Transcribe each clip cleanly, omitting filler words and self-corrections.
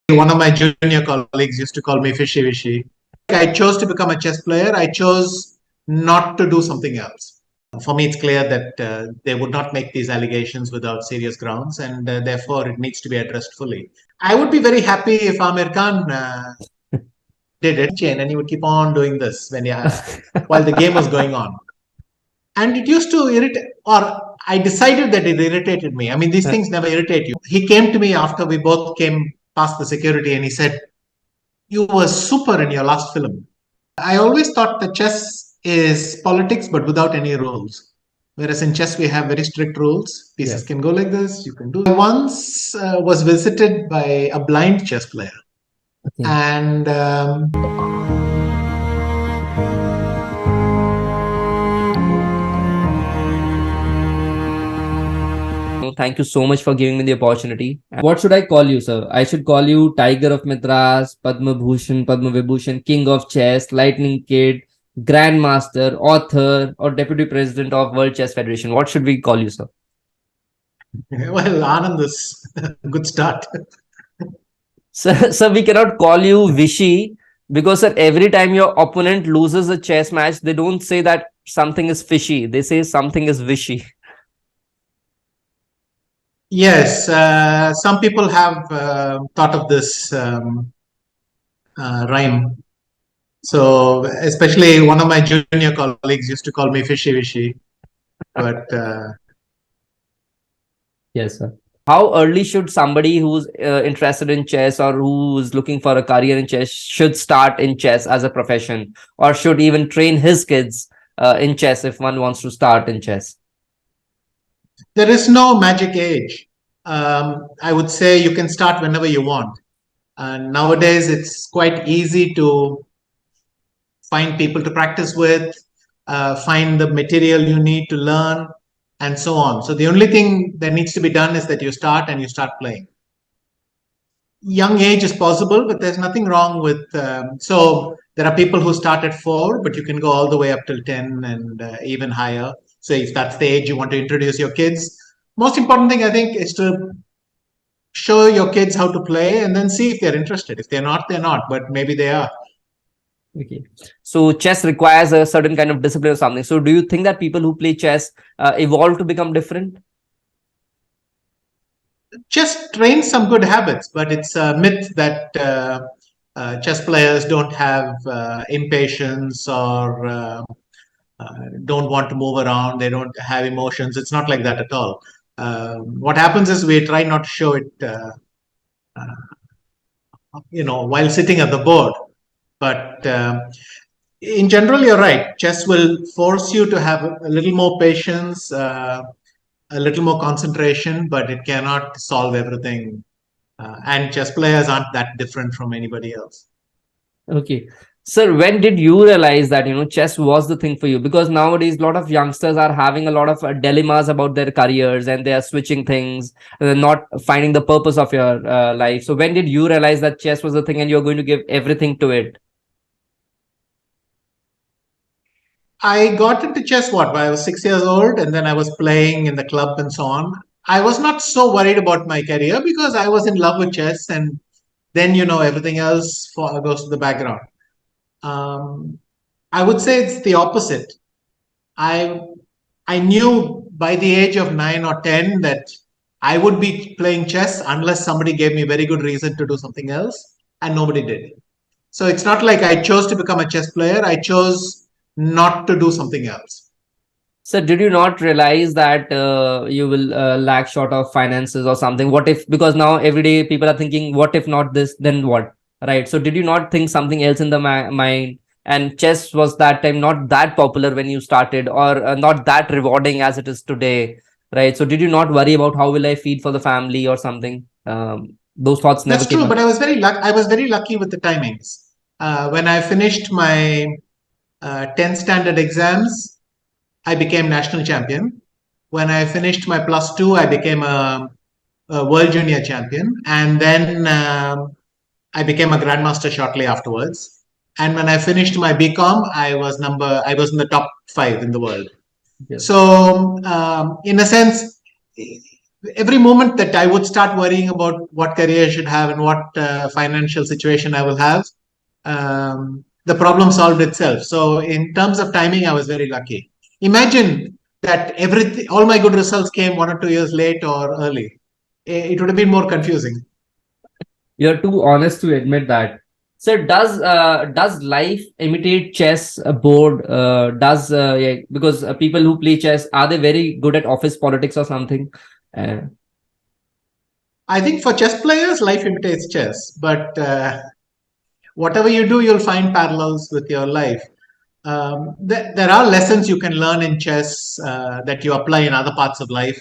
One of my junior colleagues used to call me Fishy Vishy. I chose to become a chess player. I chose not to do something else. For me, it's clear that they would not make these allegations without serious grounds, and therefore it needs to be addressed fully. I would be very happy if Amir Khan did it, and he would keep on doing this while the game was going on. And it used to irritate, or I decided that it irritated me. I mean, these things never irritate you. He came to me after we both came past the security and he said, "You were super in your last film." I always thought that chess is politics, but without any rules. Whereas in chess, we have very strict rules. Pieces can go like this, you can do. I once was visited by a blind chess player. And thank you so much for giving me the opportunity. What should I call you, sir? I should call you Tiger of Madras, Padma Bhushan, Padma Vibhushan, King of Chess, Lightning Kid, Grandmaster, author, or Deputy President of World Chess Federation. What should we call you, sir? Well, Anand is a good start. So we cannot call you Vishy because, sir, every time your opponent loses a chess match, they don't say that something is fishy. They say something is vishy. Yes, some people have thought of this rhyme. So, especially one of my junior colleagues used to call me Fishy Vishy. But yes, sir. How early should somebody who's interested in chess or who's looking for a career in chess should start in chess as a profession, or should even train his kids in chess if one wants to start in chess? There is no magic age. I would say you can start whenever you want. And nowadays, it's quite easy to find people to practice with, find the material you need to learn, and so on. So the only thing that needs to be done is that you start and you start playing. Young age is possible, but there's nothing wrong with. So there are people who start at 4, but you can go all the way up till 10 and even higher. So if that's the age you want to introduce your kids, most important thing I think is to show your kids how to play and then see if they're interested. If they're not, they're not, but maybe they are. Okay. So chess requires a certain kind of discipline or something. So do you think that people who play chess evolve to become different? Chess trains some good habits, but it's a myth that chess players don't have impatience or don't want to move around. They don't have emotions. It's not like that at all. What happens is we try not to show it, while sitting at the board. But in general, you're right. Chess will force you to have a little more patience, a little more concentration, but it cannot solve everything. And chess players aren't that different from anybody else. Okay. Sir, when did you realize that, chess was the thing for you? Because nowadays, a lot of youngsters are having a lot of dilemmas about their careers and they are switching things, not finding the purpose of your life. So when did you realize that chess was the thing and you're going to give everything to it? I got into chess when I was 6 years old, and then I was playing in the club and so on. I was not so worried about my career because I was in love with chess, and then everything else goes to the background. I would say it's the opposite. I knew by the age of 9 or 10 that I would be playing chess unless somebody gave me a very good reason to do something else, and nobody did. So it's not like I chose to become a chess player. I chose not to do something else. So did you not realize that you will lack short of finances or something? What if, because now every day people are thinking, what if not this, then what? Right. So did you not think something else in the mind? And chess was that time not that popular when you started, or not that rewarding as it is today. Right. So did you not worry about how will I feed for the family or something? Those thoughts never That's came true, up. but I was very lucky with the timings. When I finished my 10th standard exams, I became national champion. When I finished my +2, I became a world junior champion, and then I became a grandmaster shortly afterwards. And when I finished my BCom, I was in the top 5 in the world. Yes. So, in a sense, every moment that I would start worrying about what career I should have and what financial situation I will have, the problem solved itself. So in terms of timing, I was very lucky. Imagine that all my good results came 1 or 2 years late or early. It would have been more confusing. You're too honest to admit that. So does life imitate chess board? Yeah, because people who play chess, are they very good at office politics or something? Uh, I think for chess players, life imitates chess, but whatever you do, you'll find parallels with your life. There are lessons you can learn in chess that you apply in other parts of life.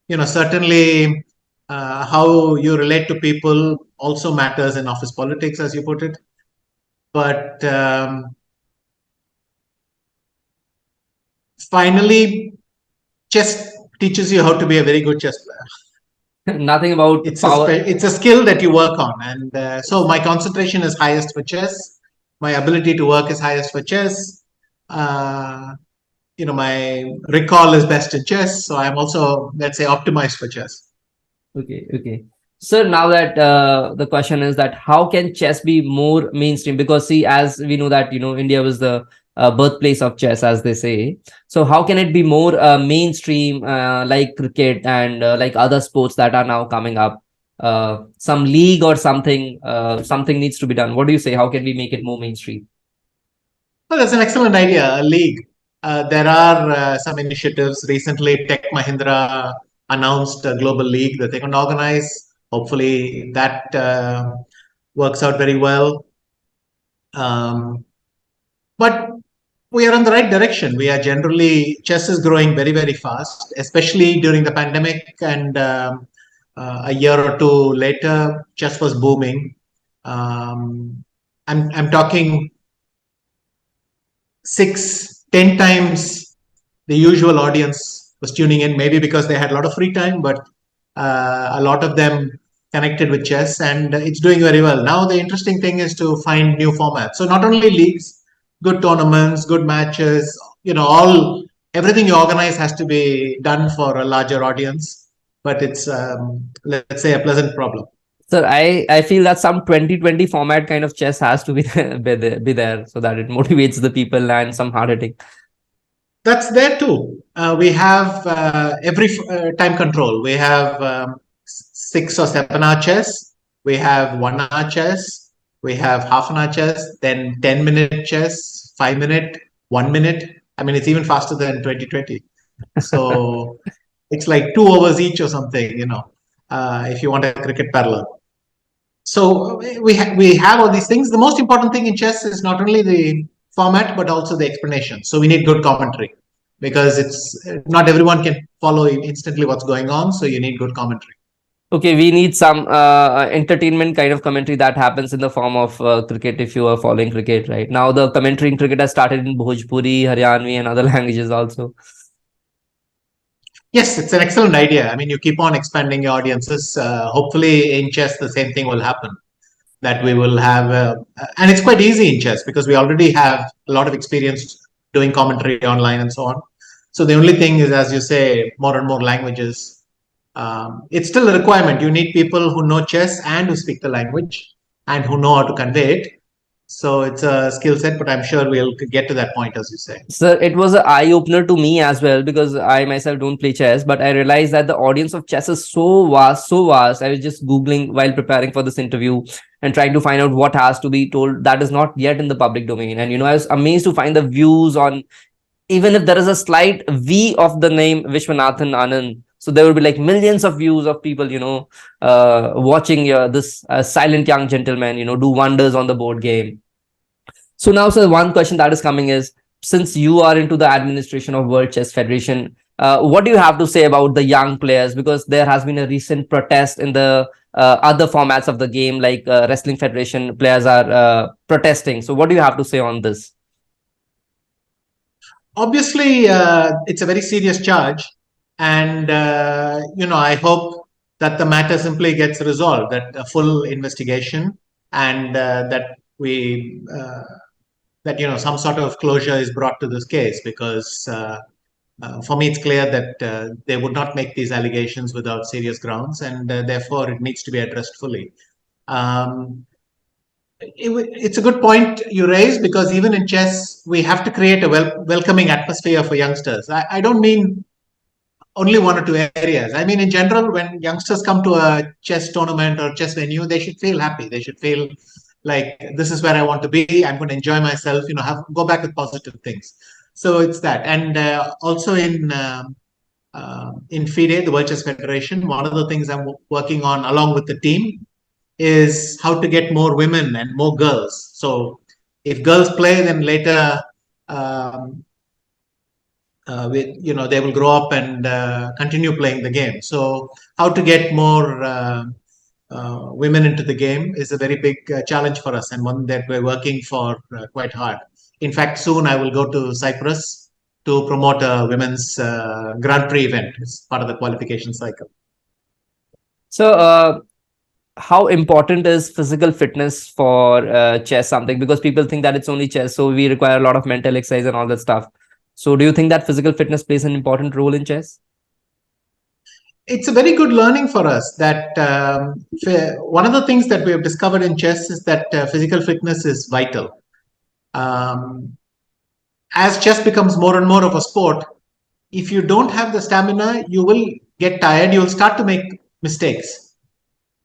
Certainly how you relate to people also matters in office politics, as you put it. But finally, chess teaches you how to be a very good chess player. Nothing about power. It's a skill that you work on, and so my concentration is highest for chess. My ability to work is highest for chess. My recall is best in chess, so I'm also, let's say, optimized for chess. Okay. So now that the question is that how can chess be more mainstream? Because see, as we know that India was the birthplace of chess, as they say. So how can it be more mainstream, like cricket and like other sports that are now coming up? Some league or something, something needs to be done. What do you say? How can we make it more mainstream? Well, that's an excellent idea, a league. There are some initiatives. Recently, Tech Mahindra announced a global league that they can organize. Hopefully, that works out very well. But we are in the right direction. We are generally, chess is growing very, very fast, especially during the pandemic, and a year or two later, chess was booming. I'm talking 6, 10 times the usual audience was tuning in, maybe because they had a lot of free time, but a lot of them connected with chess, and it's doing very well. Now, the interesting thing is to find new formats. So not only leagues, good tournaments, good matches, everything you organize has to be done for a larger audience, but it's, let's say, a pleasant problem. Sir, I feel that some 2020 format kind of chess has to be there so that it motivates the people and some hard hitting. That's there too. We have every time control. We have 6 or 7 hour chess. We have 1 hour chess. We have half an hour chess. Then 10-minute chess, 5 minute, 1 minute. I mean, it's even faster than 2020. So it's like 2 hours each or something. If you want a cricket parallel. So we have all these things. The most important thing in chess is not only the format but also the explanation. So we need good commentary, because it's not everyone can follow instantly what's going on. So you need good commentary. Okay, we need some entertainment kind of commentary that happens in the form of cricket if you are following cricket right now. The commentary in cricket has started in Bhojpuri, Haryanvi, and other languages also. Yes, it's an excellent idea. I mean, you keep on expanding your audiences. Hopefully, in chess, the same thing will happen. That we will have, and it's quite easy in chess because we already have a lot of experience doing commentary online and so on. So the only thing is, as you say, more and more languages. It's still a requirement. You need people who know chess and who speak the language and who know how to convey it. So it's a skill set, but I'm sure we'll get to that point, as you say. Sir, it was an eye opener to me as well because I myself don't play chess, but I realized that the audience of chess is so vast, so vast. I was just Googling while preparing for this interview and trying to find out what has to be told that is not yet in the public domain. And, I was amazed to find the views on, even if there is a slight V of the name Viswanathan Anand. So there will be like millions of views of people, watching this silent young gentleman, do wonders on the board game. So now, sir, one question that is coming is, since you are into the administration of World Chess Federation, what do you have to say about the young players? Because there has been a recent protest in the other formats of the game, like Wrestling Federation players are protesting. So what do you have to say on this? Obviously, it's a very serious charge. And, I hope that the matter simply gets resolved, that a full investigation, and that some sort of closure is brought to this case, because For me, it's clear that they would not make these allegations without serious grounds, and therefore it needs to be addressed fully. It's a good point you raise, because even in chess, we have to create a welcoming atmosphere for youngsters. I don't mean only one or two areas. I mean, in general, when youngsters come to a chess tournament or chess venue, they should feel happy. They should feel like, this is where I want to be. I'm going to enjoy myself. Go back with positive things. So it's that, and also in FIDE, the World Chess Federation, one of the things I'm working on along with the team is how to get more women and more girls. So if girls play, then later, they will grow up and continue playing the game. So how to get more women into the game is a very big challenge for us, and one that we're working for quite hard. In fact, soon I will go to Cyprus to promote a women's Grand Prix event. It's part of the qualification cycle. So, how important is physical fitness for chess? Something, because people think that it's only chess, so we require a lot of mental exercise and all that stuff. So, do you think that physical fitness plays an important role in chess? It's a very good learning for us that one of the things that we have discovered in chess is that physical fitness is vital. As chess becomes more and more of a sport, if you don't have the stamina, you will get tired. You'll start to make mistakes.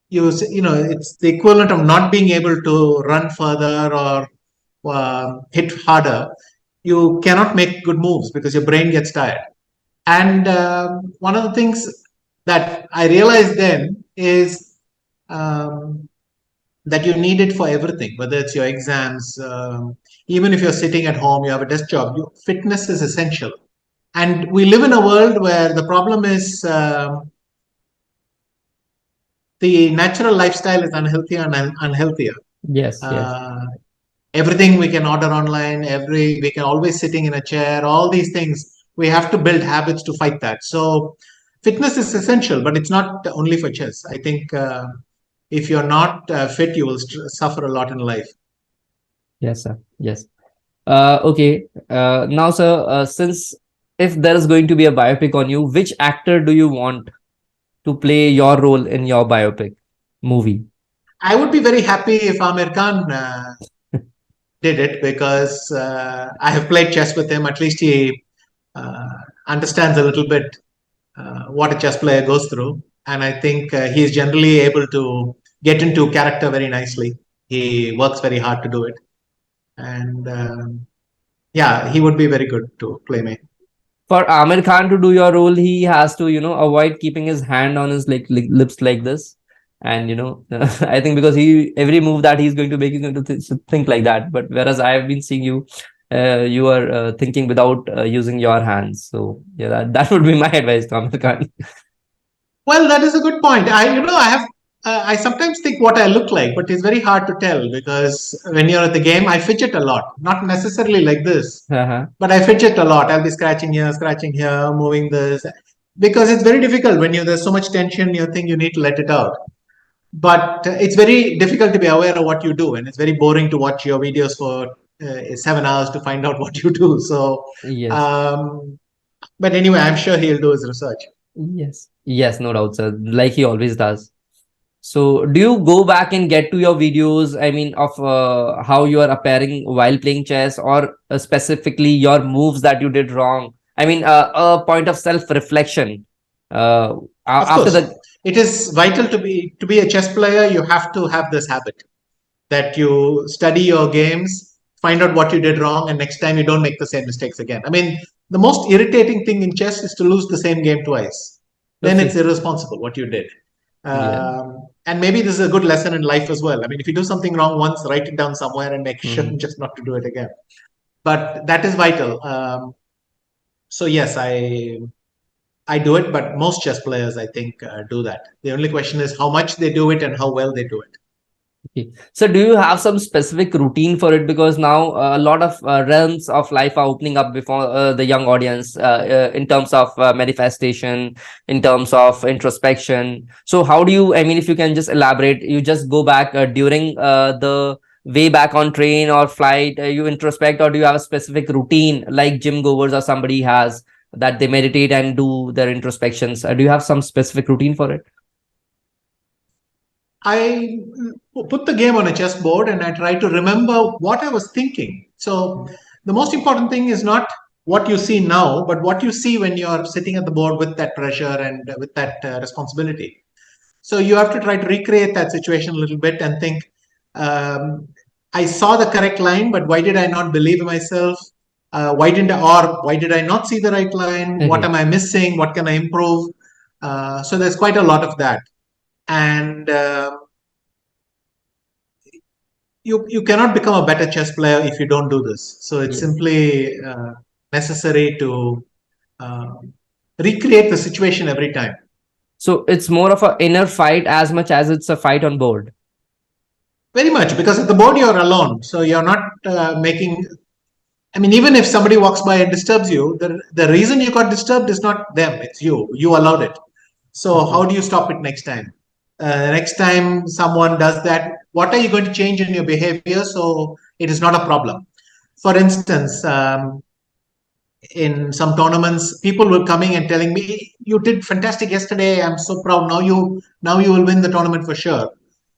It's the equivalent of not being able to run further or hit harder. You cannot make good moves because your brain gets tired. And one of the things that I realized then is that you need it for everything, whether it's your exams, even if you're sitting at home, you have a desk job, fitness is essential. And we live in a world where the problem is the natural lifestyle is unhealthier and unhealthier. Yes. Everything we can order online, we can always sitting in a chair, all these things, we have to build habits to fight that. So fitness is essential, but it's not only for chess. I think if you're not fit, you will suffer a lot in life. Yes, sir. Yes. Okay. Now, sir, since if there is going to be a biopic on you, which actor do you want to play your role in your biopic movie? I would be very happy if Amir Khan did it, because I have played chess with him. At least he understands a little bit what a chess player goes through. And I think he is generally able to get into character very nicely. He works very hard to do it. And yeah, he would be very good to play me. For Amir Khan to do your role, he has to, avoid keeping his hand on his lips like this. And, I think because every move that he's going to make, he's going to think like that. But whereas I have been seeing you, you are thinking without using your hands. So yeah, that would be my advice to Amir Khan. Well, that is a good point. I sometimes think what I look like, but it's very hard to tell, because when you're at the game, I fidget a lot. Not necessarily like this, but I fidget a lot. I'll be scratching here, moving this, because it's very difficult when there's so much tension. You think you need to let it out, but it's very difficult to be aware of what you do, and it's very boring to watch your videos for 7 hours to find out what you do. So, yes. But anyway, I'm sure he'll do his research. Yes, no doubt, sir. Like he always does. So do you go back and get to your videos, I mean, of how you are appearing while playing chess, or specifically your moves that you did wrong? I mean, a point of self-reflection. After it is vital to be a chess player. You have to have this habit that you study your games, find out what you did wrong, and next time you don't make the same mistakes again. I mean, the most irritating thing in chess is to lose the same game twice. Then it's irresponsible what you did. And maybe this is a good lesson in life as well. I mean, if you do something wrong once, write it down somewhere and make sure just not to do it again. But that is vital. So yes, I do it, but most chess players, I think, do that. The only question is how much they do it and how well they do it. Okay. So do you have some specific routine for it? Because now a lot of realms of life are opening up before the young audience in terms of manifestation, in terms of introspection. So how do you, I mean, if you can just elaborate, you just go back during the way back on train or flight, you introspect, or do you have a specific routine like gym goers or somebody has that they meditate and do their introspections? Do you have some specific routine for it? I put the game on a chessboard and I try to remember what I was thinking. So the most important thing is not what you see now, but what you see when you're sitting at the board with that pressure and with that responsibility. So you have to try to recreate that situation a little bit and think, I saw the correct line, but why did I not believe in myself? Why did I not see the right line? What am I missing? What can I improve? So there's quite a lot of that. And you cannot become a better chess player if you don't do this. So it's simply necessary to recreate the situation every time. So it's more of an inner fight as much as it's a fight on board. Very much, because at the board you're alone. So you're not making. I mean, even if somebody walks by and disturbs you, the reason you got disturbed is not them, it's you. You allowed it. So how do you stop it next time? Next time someone does that, what are you going to change in your behavior so it is not a problem? For instance, in some tournaments, people were coming and telling me, "You did fantastic yesterday. I'm so proud. Now you will win the tournament for sure."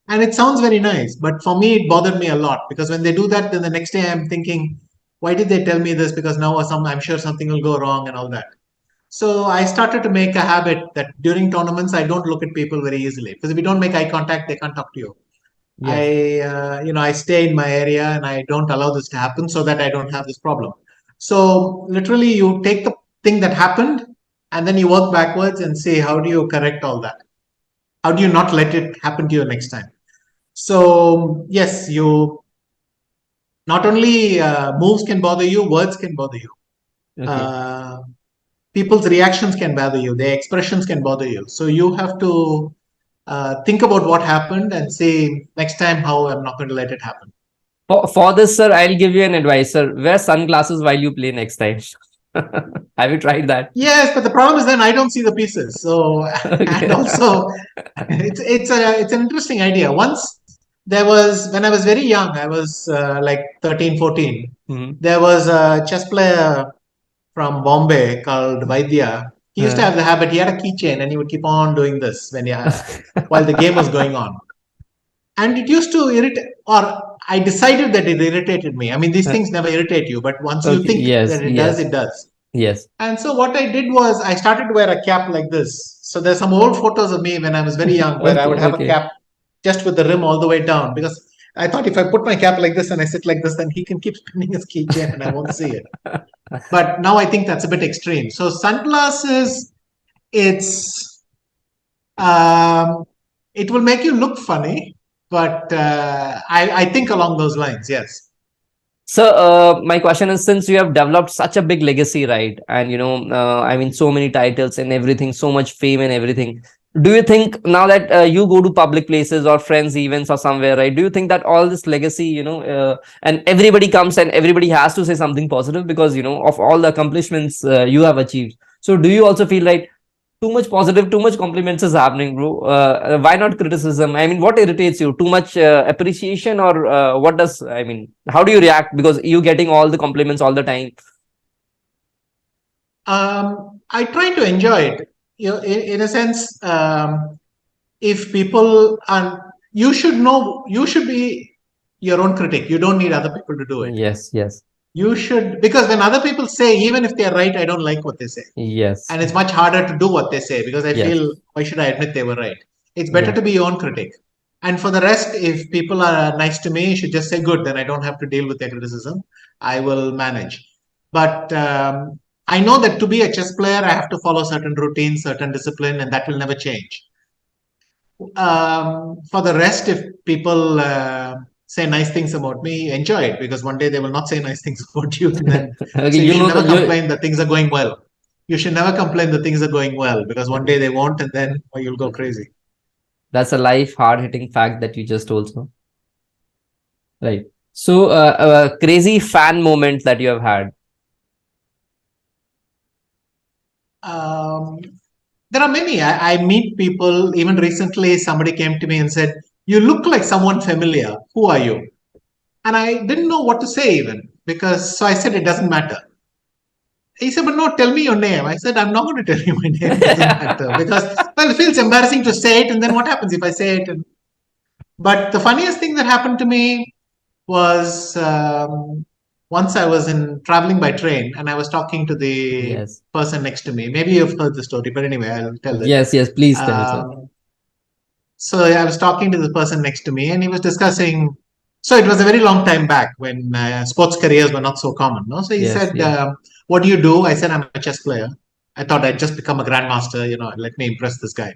And it sounds very nice, but for me, it bothered me a lot, because when they do that, then the next day I'm thinking, why did they tell me this? Because now I'm sure something will go wrong and all that. So I started to make a habit that during tournaments, I don't look at people very easily, because if you don't make eye contact, they can't talk to you. Yes. I stay in my area and I don't allow this to happen so that I don't have this problem. So literally you take the thing that happened and then you work backwards and say, how do you correct all that? How do you not let it happen to you next time? So yes, you not only moves can bother you, words can bother you. People's reactions can bother you, their expressions can bother you. So you have to think about what happened and say, next time how I'm not going to let it happen. For this, sir, I'll give you an advice, sir. Wear sunglasses while you play next time. Have you tried that? Yes, but the problem is then I don't see the pieces. So and also it's an interesting idea. Once there was, when I was very young, I was like 13, 14. There was a chess player from Bombay called Vaidya. He used to have the habit, he had a keychain and he would keep on doing this when while the game was going on. And it used to irritate, or I decided that it irritated me. I mean, these things never irritate you, but once you think that it does, it does. Yes. And so what I did was I started to wear a cap like this. So there's some old photos of me when I was very young where I would have a cap just with the rim all the way down, because I thought if I put my cap like this and I sit like this, then he can keep spinning his keychain and I won't see it. But now I think that's a bit extreme. So sunglasses, it will make you look funny, but I think along those lines, yes. So my question is, since you have developed such a big legacy, right? And I mean, so many titles and everything, so much fame and everything. Do you think now that you go to public places or friends events or somewhere, right? Do you think that all this legacy, and everybody comes and everybody has to say something positive because, of all the accomplishments you have achieved. So do you also feel like too much positive, too much compliments is happening, bro? Why not criticism? I mean, what irritates you? Too much appreciation, or what does, I mean, how do you react? Because you getting all the compliments all the time. I try to enjoy it. In a sense, if people are, you should be your own critic. You don't need other people to do it. Yes. You should, because when other people say, even if they're right, I don't like what they say. Yes. And it's much harder to do what they say, because I feel, why should I admit they were right? It's better to be your own critic. And for the rest, if people are nice to me, you should just say, good, then I don't have to deal with their criticism. I will manage. But I know that to be a chess player, I have to follow certain routines, certain discipline, and that will never change. For the rest, if people say nice things about me, enjoy it, because one day they will not say nice things about you. And then, so you should never complain that things are going well. You should never complain that things are going well, because one day they won't, and then you'll go crazy. That's a life hard-hitting fact that you just told. So, right. So, a crazy fan moment that you have had. There are many. I meet people. Even recently, somebody came to me and said, "You look like someone familiar. Who are you?" And I didn't know what to say even, because so I said, it doesn't matter. He said, but no, tell me your name. I said, I'm not going to tell you my name. It doesn't matter because, well, it feels embarrassing to say it. And then what happens if I say it? But the funniest thing that happened to me was once I was traveling by train and I was talking to the Yes. person next to me. Maybe you've heard the story, but anyway, I'll tell it. Yes, yes, please tell, sir. So I was talking to the person next to me and he was discussing. So it was a very long time back when sports careers were not so common. No? So he Yes, said, yeah. what do you do? I said, I'm a chess player. I thought I'd just become a grandmaster, let me impress this guy.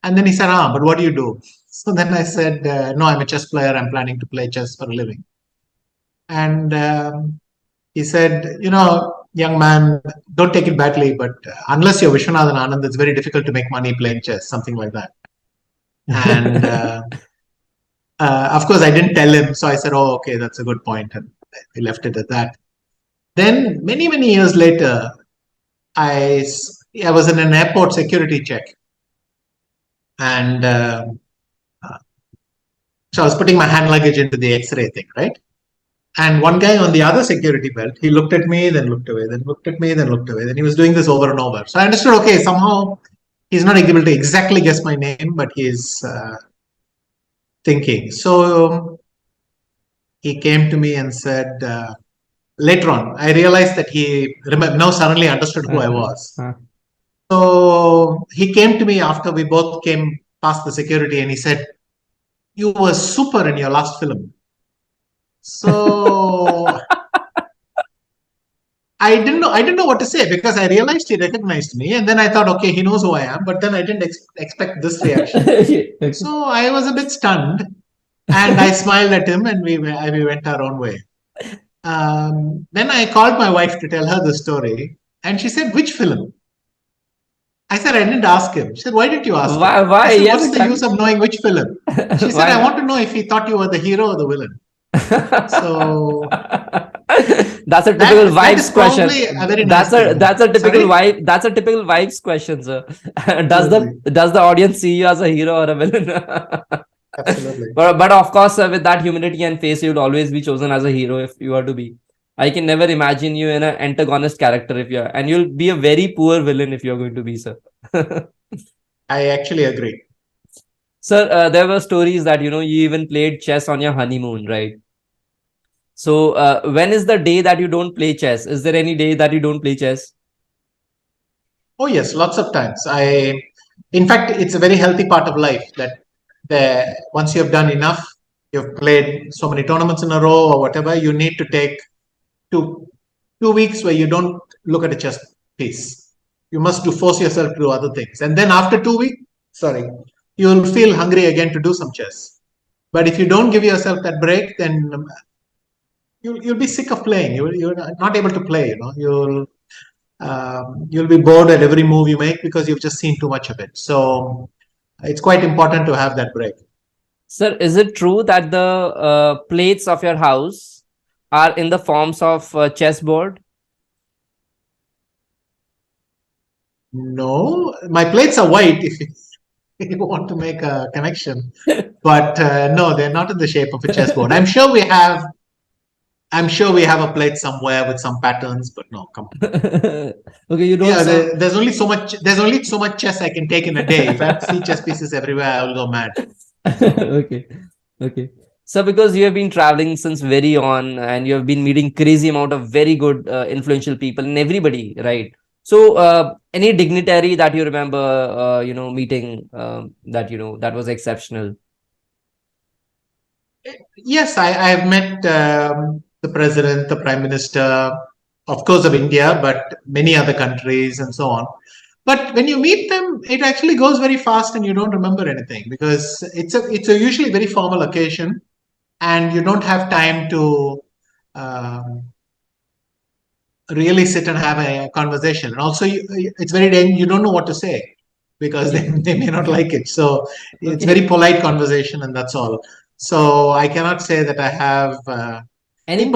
And then he said, but what do you do? So then I said, no, I'm a chess player. I'm planning to play chess for a living. And he said, young man, don't take it badly, but unless you're Viswanathan Anand, it's very difficult to make money playing chess, something like that. And of course, I didn't tell him. So I said, oh, okay, that's a good point. And we left it at that. Then many, many years later, I was in an airport security check. And so I was putting my hand luggage into the X-ray thing, right? And one guy on the other security belt, he looked at me, then looked away, then looked at me, then looked away. Then he was doing this over and over. So I understood, okay, somehow he's not able to exactly guess my name, but he's thinking. So he came to me and said, later on, I realized that he now suddenly understood who I was. So he came to me after we both came past the security and he said, you were super in your last film. So I didn't know what to say because I realized he recognized me and then I thought, okay, he knows who I am, but then I didn't expect this reaction. Okay. So I was a bit stunned and I smiled at him and we went our own way. Then I called my wife to tell her the story and she said, which film? I said, I didn't ask him. She said, why didn't you ask him? Why? I said, Yes, what's exactly. the use of knowing which film? She said, I want to know if he thought you were the hero or the villain. So that's a typical vibes question. That's a typical vibe. That's a typical vibes question, sir. does the audience see you as a hero or a villain? Absolutely. But of course, with that humility and face, you'll always be chosen as a hero if you are to be. I can never imagine you in an antagonist character if you're, and you'll be a very poor villain if you're going to be, sir. I actually agree. Sir, there were stories that, you even played chess on your honeymoon, right? So when is the day that you don't play chess? Is there any day that you don't play chess? Oh, yes, lots of times. In fact, it's a very healthy part of life that once you have done enough, you've played so many tournaments in a row or whatever, you need to take two weeks where you don't look at a chess piece. You must force yourself to do other things. And then after 2 weeks, you'll feel hungry again to do some chess. But if you don't give yourself that break, then you'll be sick of playing. You're not able to play. You'll be bored at every move you make because you've just seen too much of it. So it's quite important to have that break. Sir, is it true that the plates of your house are in the forms of chessboard? No, my plates are white if you want to make a connection. But no, they're not in the shape of a chessboard. I'm sure we have a plate somewhere with some patterns, but no, come on. Okay, you don't. Yeah, there's only so much chess I can take in a day. If I have to see chess pieces everywhere, I will go mad. Okay. So because you have been traveling since very on and you have been meeting crazy amount of very good influential people and everybody, right? So any dignitary that you remember, meeting that was exceptional? Yes, I've met the president, the prime minister, of course, of India, but many other countries and so on. But when you meet them, it actually goes very fast and you don't remember anything because it's a usually very formal occasion and you don't have time to really sit and have a conversation. And also, it's very you don't know what to say because they may not like it. So it's very polite conversation and that's all. So I cannot say that I have any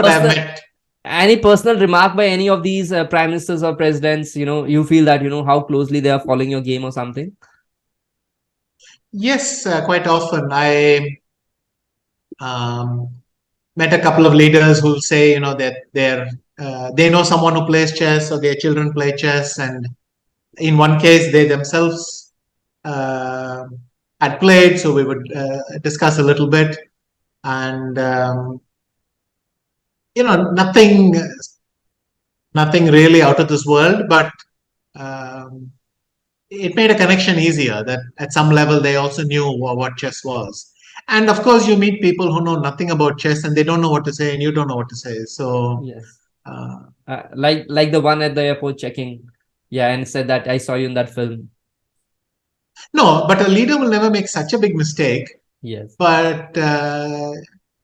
personal remark by any of these prime ministers or presidents, you feel that, how closely they are following your game or something? Yes, quite often. I met a couple of leaders who will say, that they're they know someone who plays chess, or their children play chess, and in one case they themselves had played, so we would discuss a little bit, and nothing really out of this world, but um, it made a connection easier, that at some level they also knew what chess was. And of course, you meet people who know nothing about chess and they don't know what to say, and you don't know what to say. So, Yes. uh, Like the one at the airport checking, yeah, and said that I saw you in that film. no, but a leader will never make such a big mistake. Yes. But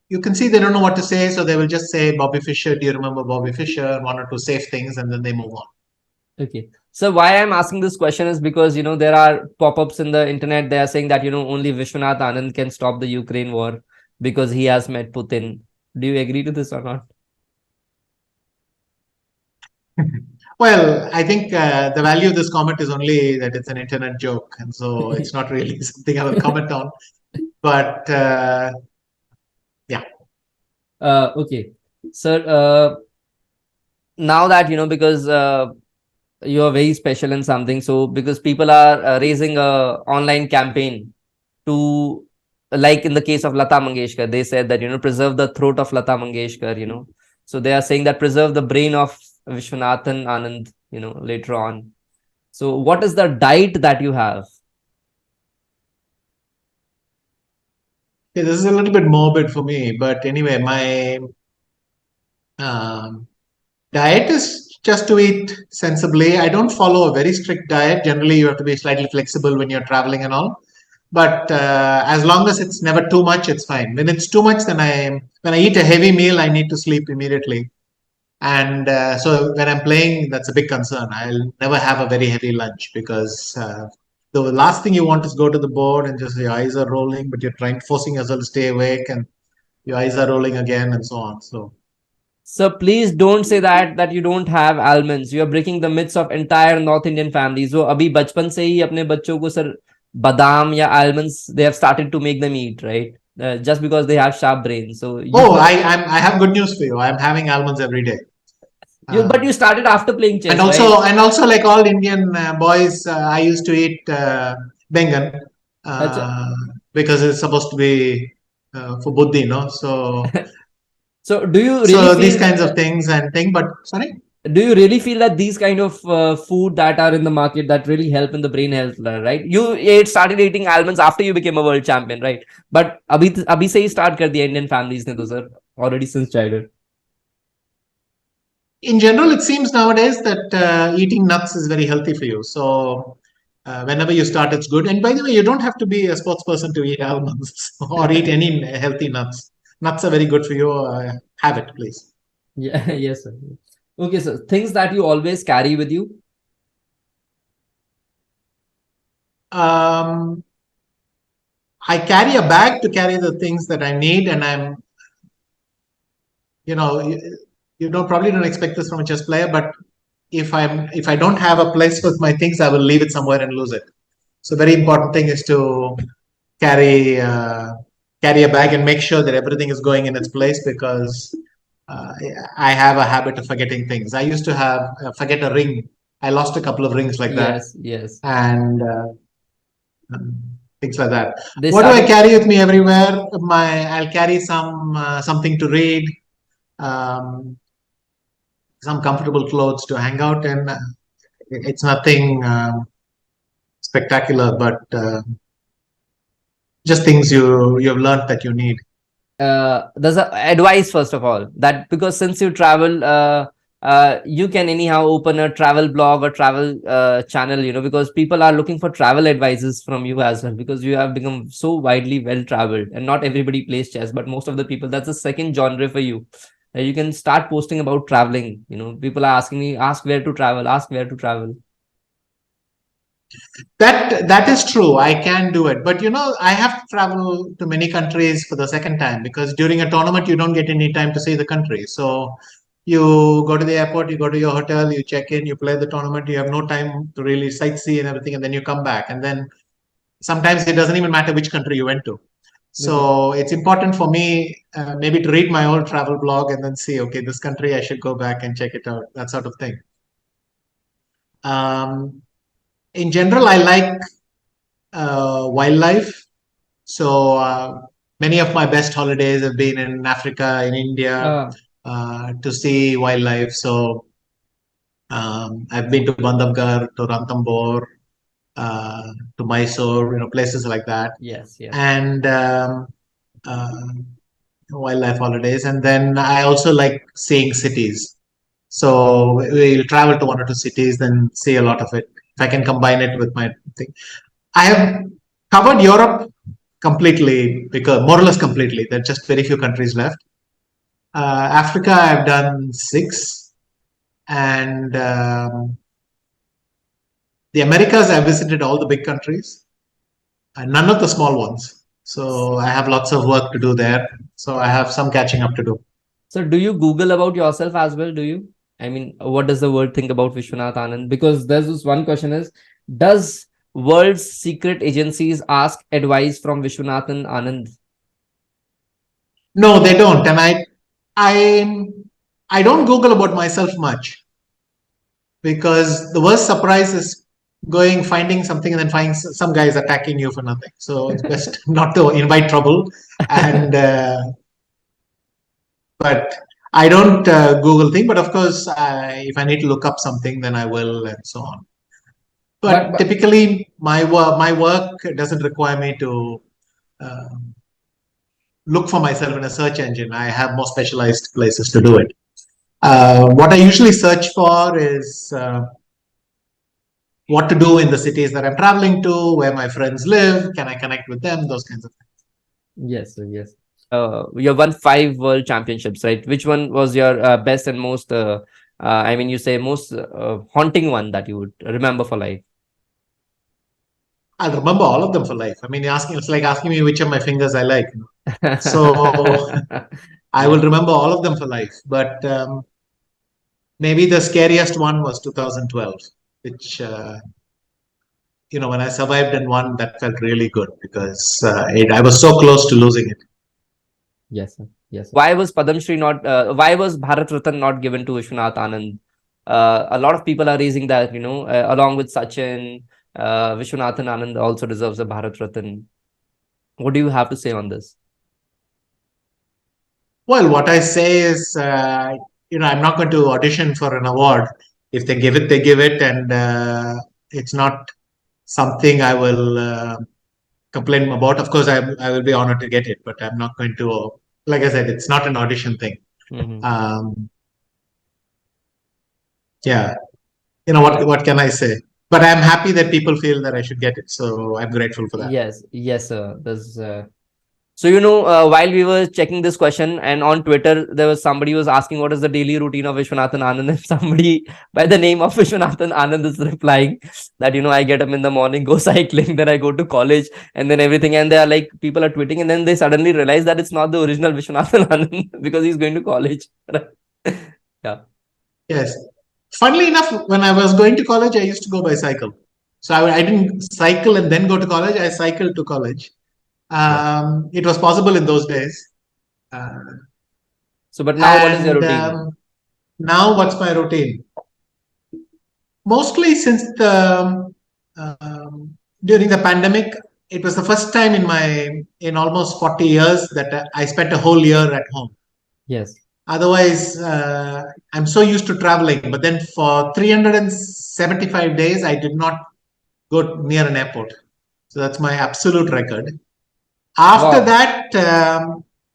you can see they don't know what to say, so they will just say, Bobby Fischer, do you remember Bobby Fischer? One or two safe things, and then they move on. Okay. So why I'm asking this question is because, there are pop-ups in the internet. They are saying that, only Viswanathan Anand can stop the Ukraine war because he has met Putin. Do you agree to this or not? Well, I think the value of this comment is only that it's an internet joke, and so it's not really something I will comment on. But yeah. Okay. Sir, now that, because you are very special in something, so because people are raising a online campaign to, like in the case of Lata Mangeshkar, they said that, preserve the throat of Lata Mangeshkar, so they are saying that preserve the brain of Viswanathan Anand, later on. So what is the diet that you have? Okay, this is a little bit morbid for me, but anyway, my um, diet is just to eat sensibly. I don't follow a very strict diet. Generally, you have to be slightly flexible when you're traveling and all. But as long as it's never too much, it's fine. When it's too much, then when I eat a heavy meal, I need to sleep immediately. And so when I'm playing, that's a big concern. I'll never have a very heavy lunch, because the last thing you want is go to the board and just your eyes are rolling, but you're forcing yourself to stay awake, and your eyes are rolling again, and so on. So please don't say that you don't have almonds. You are breaking the myths of entire North Indian families. So अभी बचपन से ही अपने बच्चों को sir बादाम या almonds they have started to make them eat, right? Just because they have sharp brains. So I have good news for you. I'm having almonds every day. But you started after playing chess, right? And also, like all Indian boys, I used to eat bengan because it's supposed to be for buddhi, no? So so do you really so these kinds of things and thing. But sorry. Do you really feel that these kind of food that are in the market that really help in the brain health, right? You started eating almonds after you became a world champion, right? But abhi se hi start kar diya Indian families ne to sir, already since childhood. In general, it seems nowadays that eating nuts is very healthy for you. So whenever you start, it's good. And by the way, you don't have to be a sports person to eat almonds or eat any healthy nuts. Nuts are very good for you. Have it, please. Yeah, yes, sir. Okay, so things that you always carry with you. I carry a bag to carry the things that I need, and I'm, you probably don't expect this from a chess player, but if I don't have a place with my things, I will leave it somewhere and lose it. So very important thing is to carry a bag and make sure that everything is going in its place, because I have a habit of forgetting things. I used to forget a ring. I lost a couple of rings like that. Yes. And things like that. What do I carry with me everywhere? I'll carry something to read, some comfortable clothes to hang out in. It's nothing spectacular, but just things you've learned that you need. There's a advice first of all, that because since you travel, you can anyhow open a travel blog or travel channel, because people are looking for travel advices from you as well, because you have become so widely well traveled, and not everybody plays chess, but most of the people, that's a second genre for you. You can start posting about traveling. People are asking me, ask where to travel. That is true. I can do it, but I have to travel to many countries for the second time, because during a tournament you don't get any time to see the country. So you go to the airport, you go to your hotel, you check in, you play the tournament. You have no time to really sightsee and everything, and then you come back. And then sometimes it doesn't even matter which country you went to. So it's important for me maybe to read my old travel blog and then see, okay, this country, I should go back and check it out, that sort of thing. In general, I like wildlife. So many of my best holidays have been in Africa, in India, to see wildlife. So I've been to Bandhavgarh, to Ranthambore, to Mysore, places like that. Yes, yes. And wildlife holidays. And then I also like seeing cities. So we'll travel to one or two cities, then see a lot of it. If I can combine it with my thing. I have covered Europe completely, because more or less completely. There are just very few countries left. Africa, I've done 6. And the Americas, I visited all the big countries, and none of the small ones. So I have lots of work to do there. So I have some catching up to do. So do you Google about yourself as well? Do you? I mean, what does the world think about Viswanathan Anand? Because there's this one question is, does world's secret agencies ask advice from Viswanathan Anand? No, they don't. And I don't Google about myself much, because the worst surprise is finding something and then finding some guys attacking you for nothing. So it's best not to invite trouble. And but I don't Google thing. But of course, if I need to look up something, then I will, and so on. But typically, my work doesn't require me to look for myself in a search engine. I have more specialized places to do it. What I usually search for is what to do in the cities that I'm traveling to, where my friends live, can I connect with them, those kinds of things. Yes, yes. You won 5 world championships, right? Which one was your best and most, I mean, you say most haunting one that you would remember for life? I'll remember all of them for life. I mean, it's like asking me which of my fingers I like. So I will remember all of them for life. But maybe the scariest one was 2012, which, when I survived and won, that felt really good, because I was so close to losing it. Yes, sir. Yes. Sir. Why was Padam Shri not, why was Bharat Ratan not given to Viswanathan Anand? A lot of people are raising that, along with Sachin, Viswanathan Anand also deserves a Bharat Ratan. What do you have to say on this? Well, what I say is, I'm not going to audition for an award. If they give it, they give it. And it's not something I will complain about. Of course, I will be honored to get it, but I'm not going to, like I said, it's not an audition thing. Yeah. What can I say? But I'm happy that people feel that I should get it. So I'm grateful for that. Yes, yes, sir. So, while we were checking this question, and on Twitter, there was somebody who was asking what is the daily routine of Viswanathan Anand, and somebody by the name of Viswanathan Anand is replying that, I get up in the morning, go cycling, then I go to college, and then everything. And they are like, people are tweeting, and then they suddenly realize that it's not the original Viswanathan Anand because he's going to college. Yeah. Yes. Funnily enough, when I was going to college, I used to go by cycle. So I didn't cycle and then go to college. I cycled to college. It was possible in those days. So, but now what is your routine? Now, what's my routine? Mostly since during the pandemic, it was the first time in almost 40 years that I spent a whole year at home. Yes. Otherwise, I'm so used to traveling. But then for 375 days, I did not go near an airport. So that's my absolute record. After that,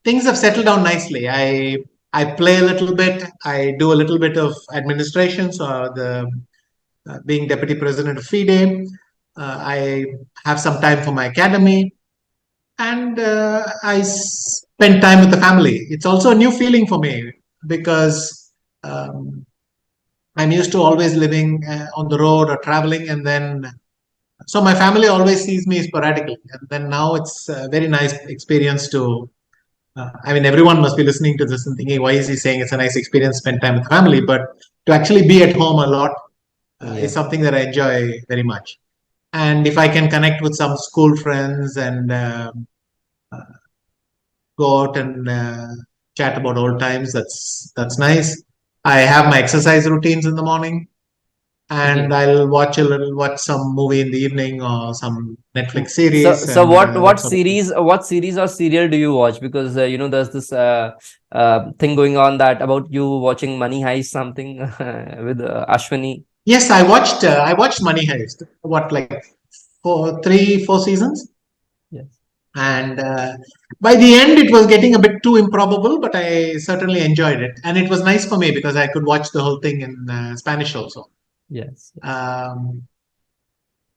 things have settled down nicely. I play a little bit. I do a little bit of administration. So being deputy president of FIDE, I have some time for my academy, and I spend time with the family. It's also a new feeling for me, because I'm used to always living on the road or traveling, and then so my family always sees me sporadically, and then now it's a very nice experience to. I mean, everyone must be listening to this and thinking, why is he saying it's a nice experience, spend time with family? But to actually be at home a lot is something that I enjoy very much. And if I can connect with some school friends and go out and chat about old times. That's nice. I have my exercise routines in the morning, and Okay. I'll watch some movie in the evening or some Netflix So, series, so and what that sort of thing. series or serial do you watch? Because there's this thing going on that about you watching Money Heist something with Ashwini. Yes, I watched Money Heist. What, like 4 seasons? Yes. And by the end, it was getting a bit too improbable, but I certainly enjoyed it. And it was nice for me because I could watch the whole thing in Spanish also. Yes. Yes. Um,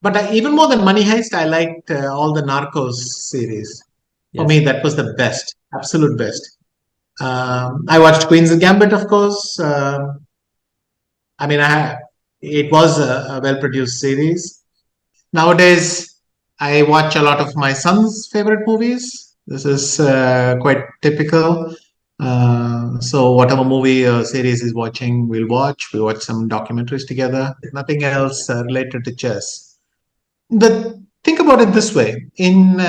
but even more than Money Heist, I liked all the Narcos series. For Yes. me, that was the best, absolute best. I watched Queen's Gambit, of course. I mean, it was a well-produced series. Nowadays, I watch a lot of my son's favorite movies. This is quite typical. So whatever movie or series he's watching, we'll watch. We watch some documentaries together. Nothing else related to chess. Think about it this way: in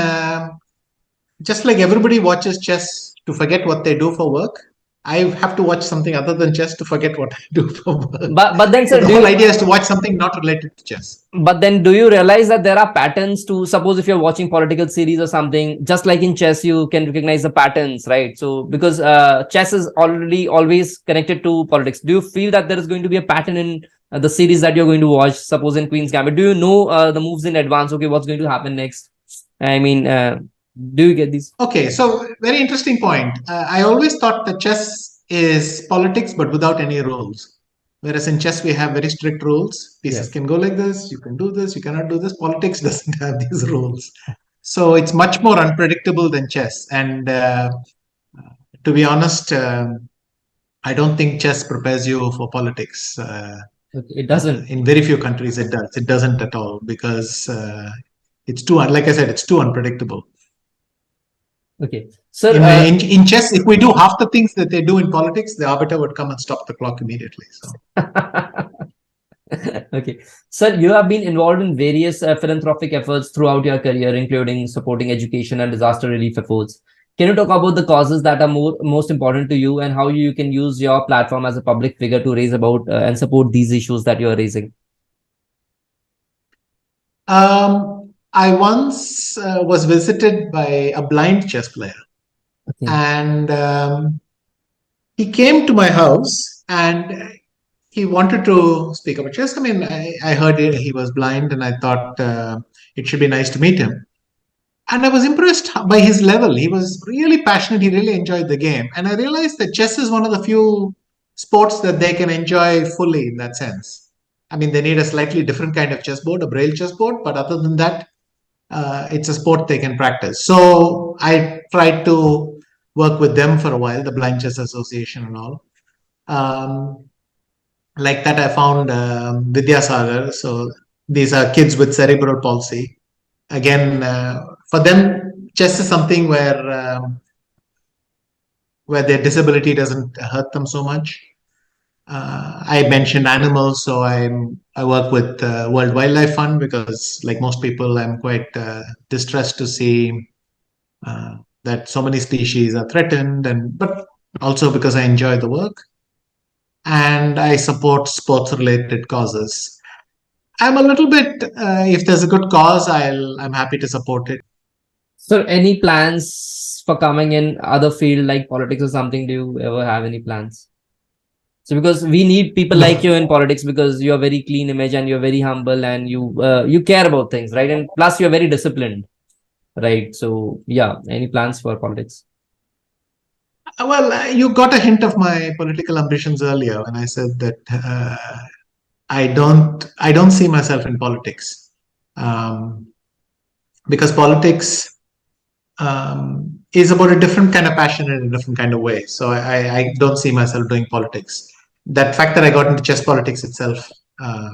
just like everybody watches chess to forget what they do for work, I have to watch something other than chess to forget what I do for work. But then, So sir, the whole idea is to watch something not related to chess. but then do you realize that there are patterns to, suppose if you're watching political series or something, just like in chess you can recognize the patterns, right? So because chess is already always connected to politics, do you feel that there is going to be a pattern in the series that you're going to watch? Suppose in Queen's Gambit, do you know the moves in advance? Okay, what's going to happen next? I mean, do you get these? Okay, so very interesting point. I always thought that chess is politics, but without any rules. Whereas in chess, we have very strict rules. Pieces Yes. can go like this, you can do this, you cannot do this. Politics doesn't have these rules. So it's much more unpredictable than chess. And to be honest, I don't think chess prepares you for politics. Okay, it doesn't. In very few countries, it does. It doesn't at all because it's too, like I said, it's too unpredictable. Okay, sir. In chess, if we do half the things that they do in politics, the arbiter would come and stop the clock immediately. So, Okay. Sir, you have been involved in various philanthropic efforts throughout your career, including supporting education and disaster relief efforts. Can you talk about the causes that are most important to you and how you can use your platform as a public figure to raise about and support these issues that you are raising? I once was visited by a blind chess player, Okay. and he came to my house and he wanted to speak about chess. I mean, I heard he was blind, and I thought it should be nice to meet him. And I was impressed by his level. He was really passionate. He really enjoyed the game. And I realized that chess is one of the few sports that they can enjoy fully in that sense. I mean, they need a slightly different kind of chessboard, a braille chessboard, but other than that, it's a sport they can practice. So I tried to work with them for a while, the Blind Chess Association and all. Like that, I found Vidyasagar. So these are kids with cerebral palsy. Again, for them, chess is something where their disability doesn't hurt them so much. I mentioned animals, so I work with World Wildlife Fund because, like most people, I'm quite distressed to see that so many species are threatened, and but also because I enjoy the work and I support sports-related causes. I'm a little bit, if there's a good cause, I'm happy to support it. So any plans for coming in other field like politics or something? Do you ever have any plans? So because we need people like No. you in politics because you are very clean image and you're very humble and you care about things, right? And plus you're very disciplined, right? So yeah, any plans for politics? Well, you got a hint of my political ambitions earlier when I said that I don't see myself in politics um, because politics is about a different kind of passion in a different kind of way. So I don't see myself doing politics. That fact that I got into chess politics itself uh,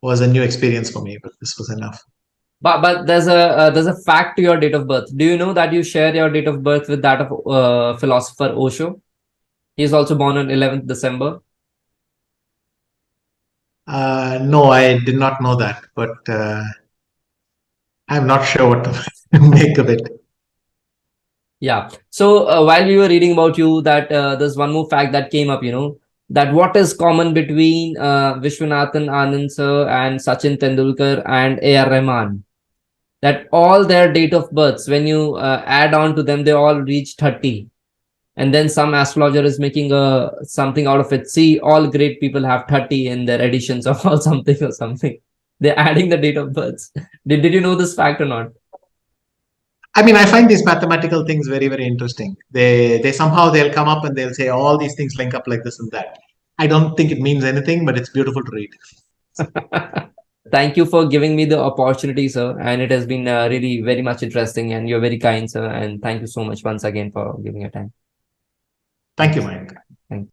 was a new experience for me, but this was enough. But there's a fact to your date of birth. Do you know that you share your date of birth with that of philosopher Osho? He's also born on 11th December. No, I did not know that, but I'm not sure what to make of it. Yeah. So while we were reading about you, that there's one more fact that came up, that what is common between Viswanathan Anand sir and Sachin Tendulkar and A.R. Rahman? That all their date of births, when you add on to them, they all reach 30. And then some astrologer is making something out of it. See, all great people have 30 in their editions of all something or something. They're adding the date of births. Did you know this fact or not? I mean, I find these mathematical things very, very interesting. They somehow they'll come up and they'll say all these things link up like this and that. I don't think it means anything, but it's beautiful to read. Thank you for giving me the opportunity, sir. And it has been really very much interesting. And you're very kind, sir. And thank you so much once again for giving your time. Thank you, Mayank. Thank you.